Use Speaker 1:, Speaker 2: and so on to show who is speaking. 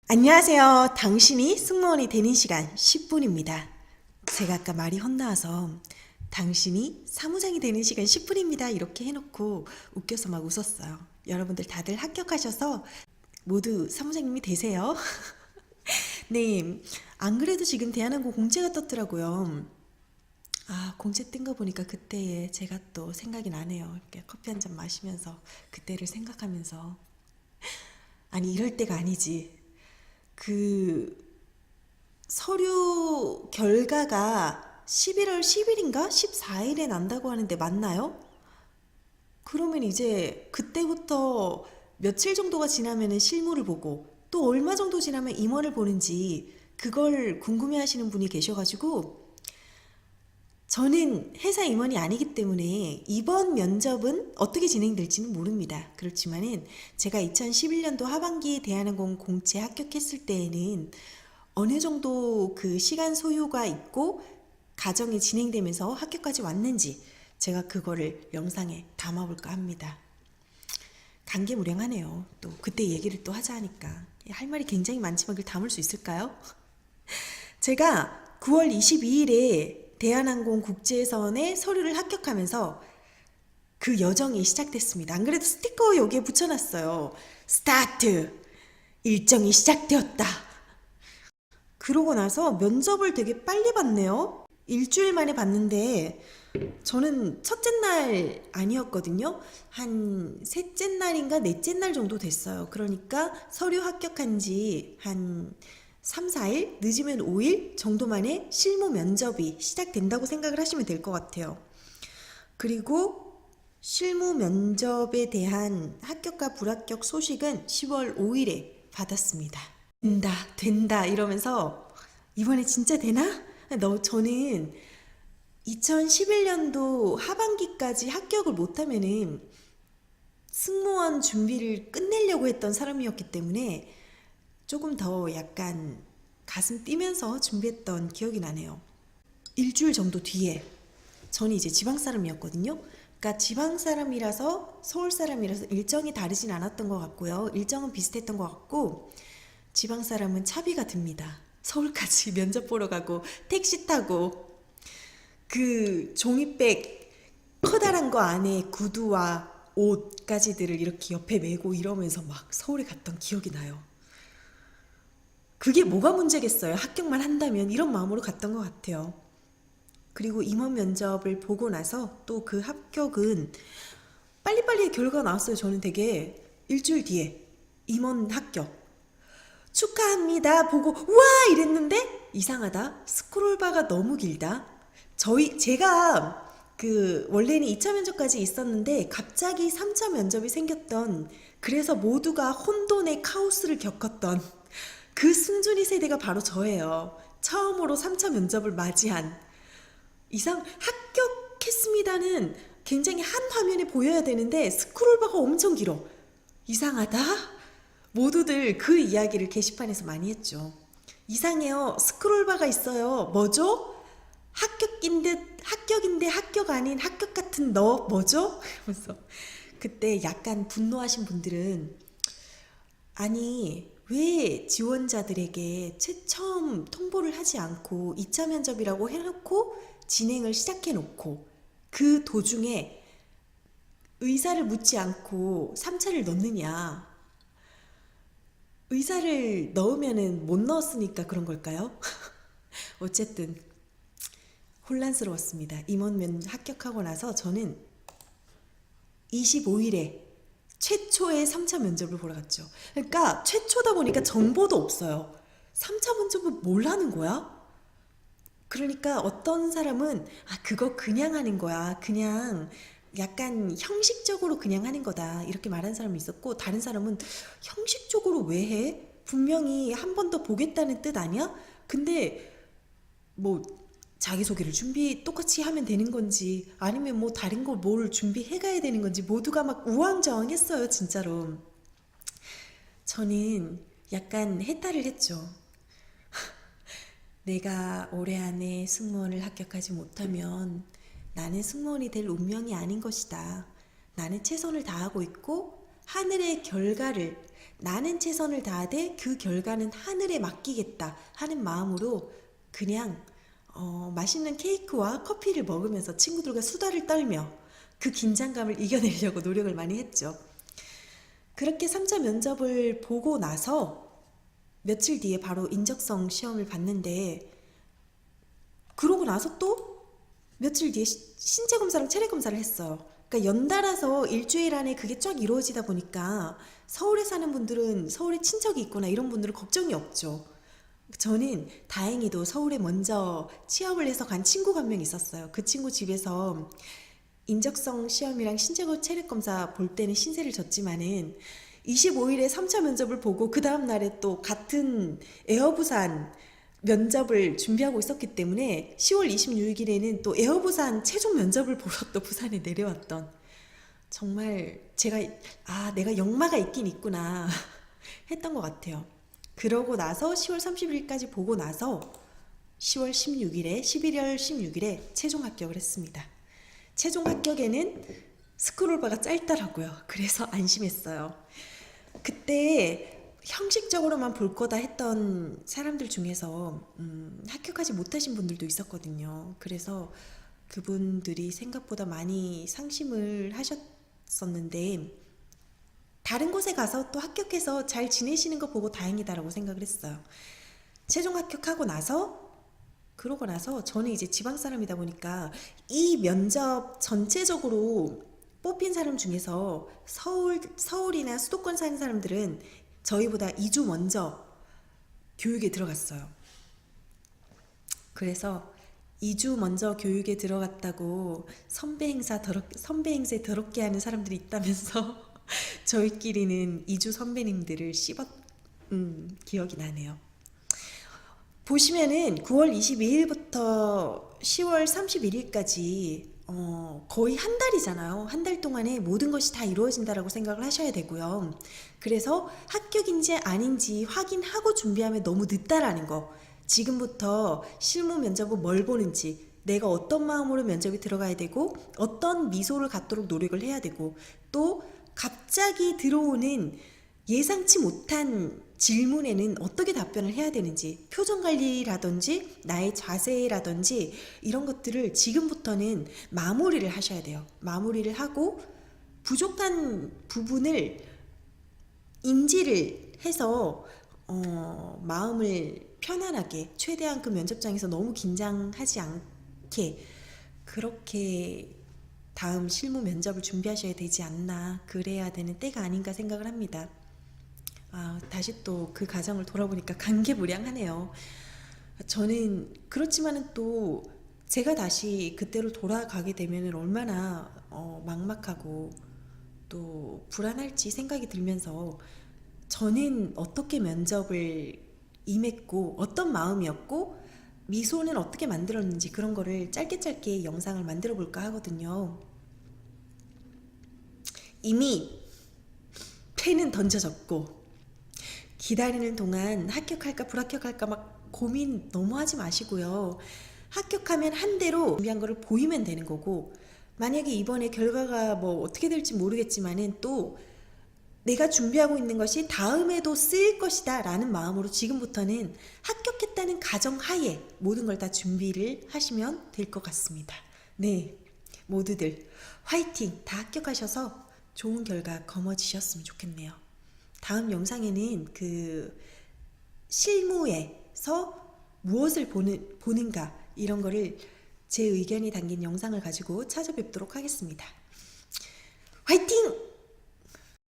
Speaker 1: 안녕하세요. 당신이 승무원이 되는 시간 10분입니다. 제가 아까 말이 헛나와서 당신이 사무장이 되는 시간 10분입니다. 이렇게 해놓고 웃겨서 막 웃었어요. 여러분들 다들 합격하셔서 모두 사무장님이 되세요. 네, 안 그래도 지금 대한항공 공채가 떴더라고요. 아, 공채 뜬 거 보니까 그때에 제가 또 생각이 나네요. 이렇게 커피 한 잔 마시면서 그때를 생각하면서 아니 이럴 때가 아니지. 그 서류 결과가 11월 10일인가 14일에 난다고 하는데 맞나요? 그러면 이제 그때부터 며칠 정도가 지나면 실무를 보고 또 얼마 정도 지나면 임원을 보는지 그걸 궁금해 하시는 분이 계셔가지고 저는 회사 임원이 아니기 때문에 이번 면접은 어떻게 진행될지는 모릅니다. 그렇지만은 제가 2011년도 하반기에 대한항공 공채 합격했을 때에는 어느 정도 그 시간 소요가 있고 과정이 진행되면서 학교까지 왔는지 제가 그거를 영상에 담아볼까 합니다. 감개무량하네요. 또 그때 얘기를 또 하자 하니까 할 말이 굉장히 많지만 그걸 담을 수 있을까요? 제가 9월 22일에 대한항공 국제선에 서류를 합격하면서 그 여정이 시작됐습니다. 안 그래도 스티커 여기에 붙여놨어요. 스타트! 일정이 시작되었다. 그러고 나서 면접을 되게 빨리 봤네요. 일주일 만에 봤는데 저는 첫째 날 아니었거든요. 한 셋째 날인가 넷째 날 정도 됐어요. 그러니까 서류 합격한 지 한 3, 4일, 늦으면 5일 정도 만에 실무 면접이 시작된다고 생각을 하시면 될 것 같아요. 그리고 실무 면접에 대한 합격과 불합격 소식은 10월 5일에 받았습니다. 된다, 된다 이러면서 이번에 진짜 되나? 저는 2011년도 하반기까지 합격을 못하면은 승무원 준비를 끝내려고 했던 사람이었기 때문에 조금 더 약간 가슴 뛰면서 준비했던 기억이 나네요. 일주일 정도 뒤에 저는 이제 지방 사람이었거든요. 그러니까 지방 사람이라서 서울 사람이라서 일정이 다르진 않았던 것 같고요. 일정은 비슷했던 것 같고 지방 사람은 차비가 듭니다. 서울까지 면접 보러 가고 택시 타고 그 종이백 커다란 거 안에 구두와 옷까지들을 이렇게 옆에 메고 이러면서 막 서울에 갔던 기억이 나요. 그게 뭐가 문제겠어요? 합격만 한다면 이런 마음으로 갔던 것 같아요. 그리고 임원 면접을 보고 나서 또 그 합격은 빨리빨리 결과가 나왔어요. 저는 되게 일주일 뒤에 임원 합격 축하합니다 보고 와 이랬는데 이상하다. 스크롤바가 너무 길다. 제가 그 원래는 2차 면접까지 있었는데 갑자기 3차 면접이 생겼던 그래서 모두가 혼돈의 카오스를 겪었던 그 순준이 세대가 바로 저예요. 처음으로 3차 면접을 맞이한 합격했습니다는 굉장히 한 화면에 보여야 되는데 스크롤바가 엄청 길어. 이상하다. 모두들 그 이야기를 게시판에서 많이 했죠. 이상해요. 스크롤바가 있어요. 뭐죠? 합격인데 합격 아닌 합격 같은 너 뭐죠? 이러면서 그때 약간 분노하신 분들은 아니 왜 지원자들에게 처음 통보를 하지 않고 2차 면접이라고 해놓고 진행을 시작해놓고 그 도중에 의사를 묻지 않고 3차를 넣느냐. 의사를 넣으면은 못 넣었으니까 그런 걸까요? 어쨌든 혼란스러웠습니다. 임원면 합격하고 나서 저는 25일에 최초의 3차 면접을 보러 갔죠. 그러니까 최초다 보니까 정보도 없어요. 3차 면접은 뭘 하는 거야? 그러니까 어떤 사람은 그거 그냥 하는 거야. 그냥 약간 형식적으로 그냥 하는 거다. 이렇게 말하는 사람이 있었고 다른 사람은 형식적으로 왜 해? 분명히 한 번 더 보겠다는 뜻 아니야? 근데 뭐 자기소개를 똑같이 하면 되는 건지 아니면 뭐 다른 거 뭘 준비해 가야 되는 건지 모두가 막 우왕좌왕했어요, 진짜로. 저는 약간 해탈을 했죠. 내가 올해 안에 승무원을 합격하지 못하면 나는 승무원이 될 운명이 아닌 것이다. 나는 최선을 다하고 있고 하늘의 결과를 나는 최선을 다하되 그 결과는 하늘에 맡기겠다 하는 마음으로 그냥 맛있는 케이크와 커피를 먹으면서 친구들과 수다를 떨며 그 긴장감을 이겨내려고 노력을 많이 했죠. 그렇게 3차 면접을 보고 나서 며칠 뒤에 바로 인적성 시험을 봤는데, 그러고 나서 또 며칠 뒤에 신체 검사랑 체력 검사를 했어요. 그러니까 연달아서 일주일 안에 그게 쫙 이루어지다 보니까 서울에 사는 분들은 서울에 친척이 있거나 이런 분들은 걱정이 없죠. 저는 다행히도 서울에 먼저 취업을 해서 간 친구가 한 명 있었어요. 그 친구 집에서 인적성 시험이랑 신체 체력 검사 볼 때는 신세를 졌지만은 25일에 3차 면접을 보고 그 다음 날에 또 같은 에어부산 면접을 준비하고 있었기 때문에 10월 26일에는 또 에어부산 최종 면접을 보러 또 부산에 내려왔던, 정말 제가 내가 역마가 있긴 있구나 했던 것 같아요. 그러고 나서 10월 30일까지 보고 나서 11월 16일에 최종 합격을 했습니다. 최종 합격에는 스크롤바가 짧더라고요. 그래서 안심했어요. 그때 형식적으로만 볼 거다 했던 사람들 중에서 합격하지 못하신 분들도 있었거든요. 그래서 그분들이 생각보다 많이 상심을 하셨었는데, 다른 곳에 가서 또 합격해서 잘 지내시는 거 보고 다행이다라고 생각을 했어요. 최종 합격하고 나서, 그러고 나서 저는 이제 지방 사람이다 보니까 이 면접 전체적으로 뽑힌 사람 중에서 서울이나 수도권 사는 사람들은 저희보다 2주 먼저 교육에 들어갔어요. 그래서 2주 먼저 교육에 들어갔다고 선배 행세 더럽게 하는 사람들이 있다면서 저희끼리는 2주 선배님들을 씹었 기억이 나네요. 보시면은 9월 22일부터 10월 31일까지 거의 한 달이잖아요. 한 달 동안에 모든 것이 다 이루어진다라고 생각을 하셔야 되고요. 그래서 합격인지 아닌지 확인하고 준비하면 너무 늦다라는 거. 지금부터 실무 면접은 뭘 보는지, 내가 어떤 마음으로 면접에 들어가야 되고 어떤 미소를 갖도록 노력을 해야 되고, 또 갑자기 들어오는 예상치 못한 질문에는 어떻게 답변을 해야 되는지, 표정 관리라든지 나의 자세라든지 이런 것들을 지금부터는 마무리를 하셔야 돼요. 마무리를 하고 부족한 부분을 인지를 해서 마음을 편안하게, 최대한 그 면접장에서 너무 긴장하지 않게 그렇게 다음 실무 면접을 준비하셔야 되지 않나, 그래야 되는 때가 아닌가 생각을 합니다. 다시 또 그 과정을 돌아보니까 감개무량하네요. 저는 그렇지만은 또 제가 다시 그때로 돌아가게 되면 얼마나 막막하고 또 불안할지 생각이 들면서, 저는 어떻게 면접을 임했고 어떤 마음이었고 미소는 어떻게 만들었는지 그런 거를 짧게 영상을 만들어 볼까 하거든요. 이미 패는 던져졌고 기다리는 동안 합격할까 불합격할까 막 고민 너무 하지 마시고요. 합격하면 한 대로 준비한 거를 보이면 되는 거고, 만약에 이번에 결과가 뭐 어떻게 될지 모르겠지만은 또 내가 준비하고 있는 것이 다음에도 쓰일 것이다 라는 마음으로 지금부터는 합격했다는 가정하에 모든 걸 다 준비를 하시면 될 것 같습니다. 네, 모두들 화이팅! 다 합격하셔서 좋은 결과 거머쥐셨으면 좋겠네요. 다음 영상에는 그 실무에서 무엇을 보는가 이런 거를 제 의견이 담긴 영상을 가지고 찾아뵙도록 하겠습니다. 화이팅!